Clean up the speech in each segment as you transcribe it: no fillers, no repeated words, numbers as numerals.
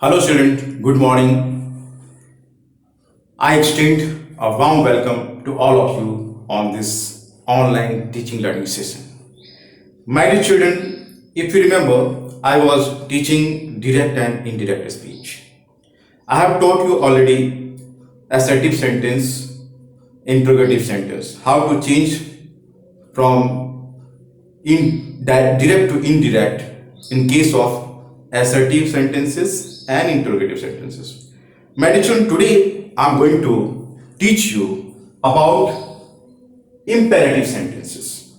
Hello student, good morning. I extend a warm welcome to all of you on this online teaching learning session. My dear children, if you remember, I was teaching direct and indirect speech. I have taught you already assertive sentence, interrogative sentence, how to change from direct to indirect in case of assertive sentences and interrogative sentences. My dear children, today I am going to teach you about imperative sentences.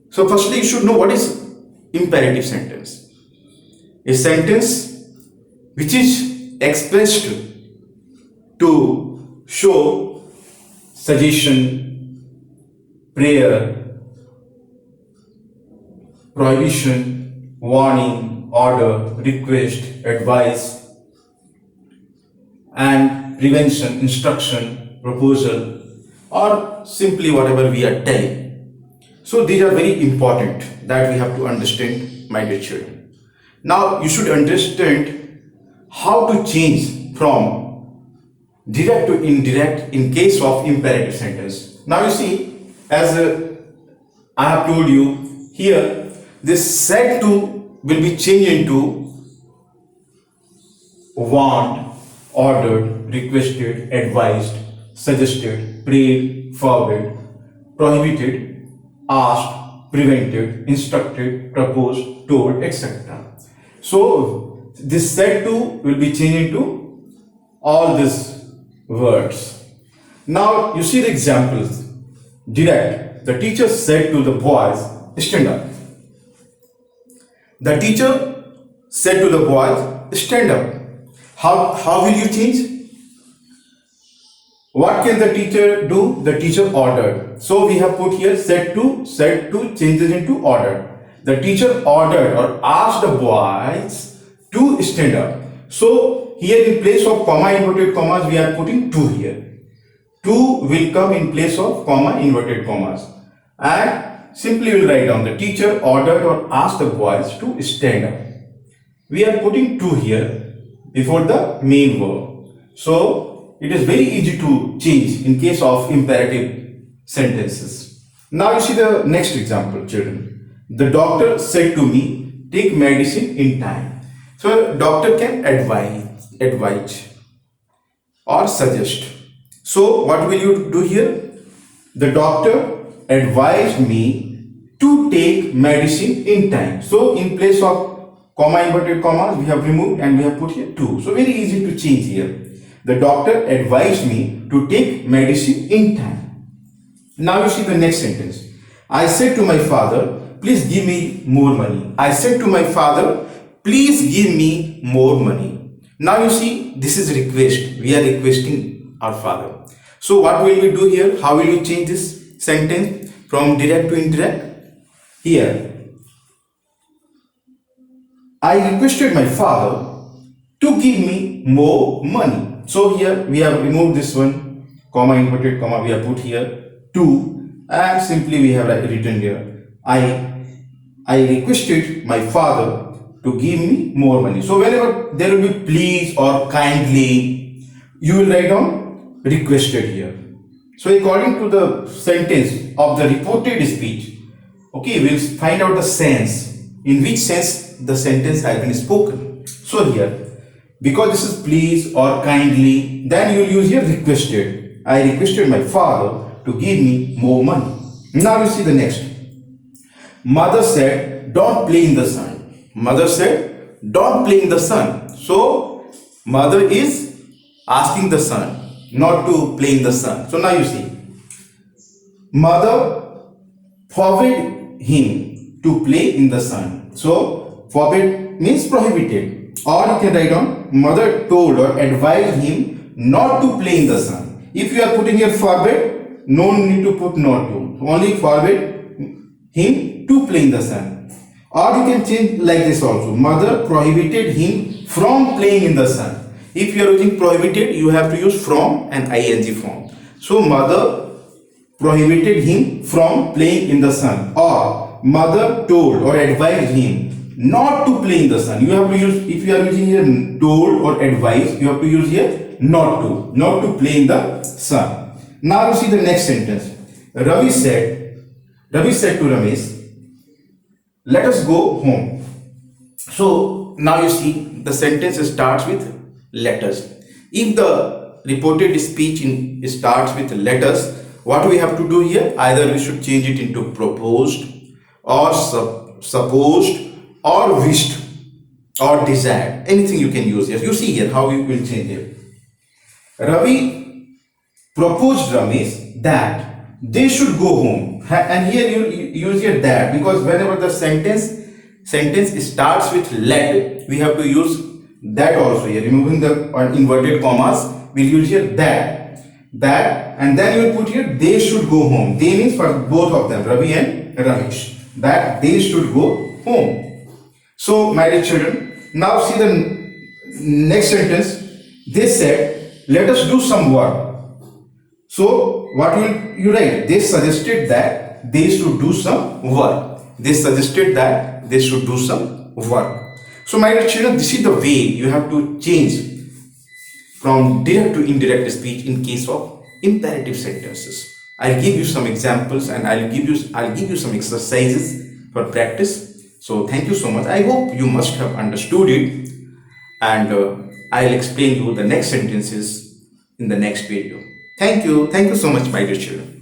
So firstly, you should know what is imperative sentence. A sentence which is expressed to show suggestion, prayer, prohibition, warning, order, request, advice, and prevention, instruction, proposal, or simply whatever we are telling. So these are very important that we have to understand, my dear children. Now you should understand how to change from direct to indirect in case of imperative sentence. Now you see, as I have told you here, this said to will be changed into want, ordered, requested, advised, suggested, prayed, forbid, prohibited, asked, prevented, instructed, proposed, told, etc. So this said to will be changed into all these words. Now you see the examples. Direct. The teacher said to the boys, stand up. The teacher said to the boys, stand up. How will you change? What can the teacher do? The teacher ordered. So we have put here said to changes into ordered. The teacher ordered or asked the boys to stand up. So here in place of comma inverted commas we are putting to here. To will come in place of comma inverted commas. And simply we will write down the teacher ordered or asked the boys to stand up. We are putting to here before the main verb. So it is very easy to change in case of imperative sentences. Now you see the next example, children. The doctor said to me, take medicine in time. So doctor can advise or suggest. So what will you do here? The doctor advised me to take medicine in time. So in place of comma inverted commas we have removed and we have put here to. So very easy to change here. The doctor advised me to take medicine in time. Now you see the next sentence. I said to my father, please give me more money. I said to my father, please give me more money. Now you see this is request. We are requesting our father. So what will we do here? How will you change this sentence from direct to indirect? Here, I requested my father to give me more money. So here we have removed this one, comma inverted comma we have put here to, and simply we have written here, I requested my father to give me more money. So whenever there will be please or kindly, you will write down requested here. So according to the sentence of the reported speech, okay, we will find out the sense, in which sense the sentence has been spoken. So here, because this is please or kindly, then you will use here requested. I requested my father to give me more money. Now you see the next. Mother said, don't play in the sun. Mother said, don't play in the sun. So mother is asking the son not to play in the sun. So now you see, mother forbid him to play in the sun. So forbid means prohibited, or you can write on mother told or advised him not to play in the sun. If you are putting here forbid, no need to put not to, only forbid him to play in the sun. Or you can change like this also, mother prohibited him from playing in the sun. If you are using prohibited, you have to use from and ing form. So mother prohibited him from playing in the sun, or mother told or advised him not to play in the sun. You have to use, if you are using here told or advised, you have to use here not to play in the sun. Now you see the next sentence. Ravi said to Ramesh, let us go home. So now you see the sentence starts with letters. If the reported speech starts with letters, what we have to do here? Either we should change it into proposed or supposed or wished or desired. Anything you can use here. You see here how we will change it. Ravi proposed Ramesh that they should go home. And here you use here that, because whenever the sentence starts with let, we have to use that also here. Removing the inverted commas, we'll use here that, and then you will put here they should go home. They means for both of them, Ravi and Ramesh, that they should go home. So my dear children, now see the next sentence. They said, let us do some work. So what will you write? They suggested that they should do some work. They suggested that they should do some work. So my dear children, this is the way you have to change from direct to indirect speech in case of imperative sentences. I'll give you some examples and I'll give you some exercises for practice. So thank you so much. I hope you must have understood it, and I'll explain you the next sentences in the next video. Thank you so much, my dear children.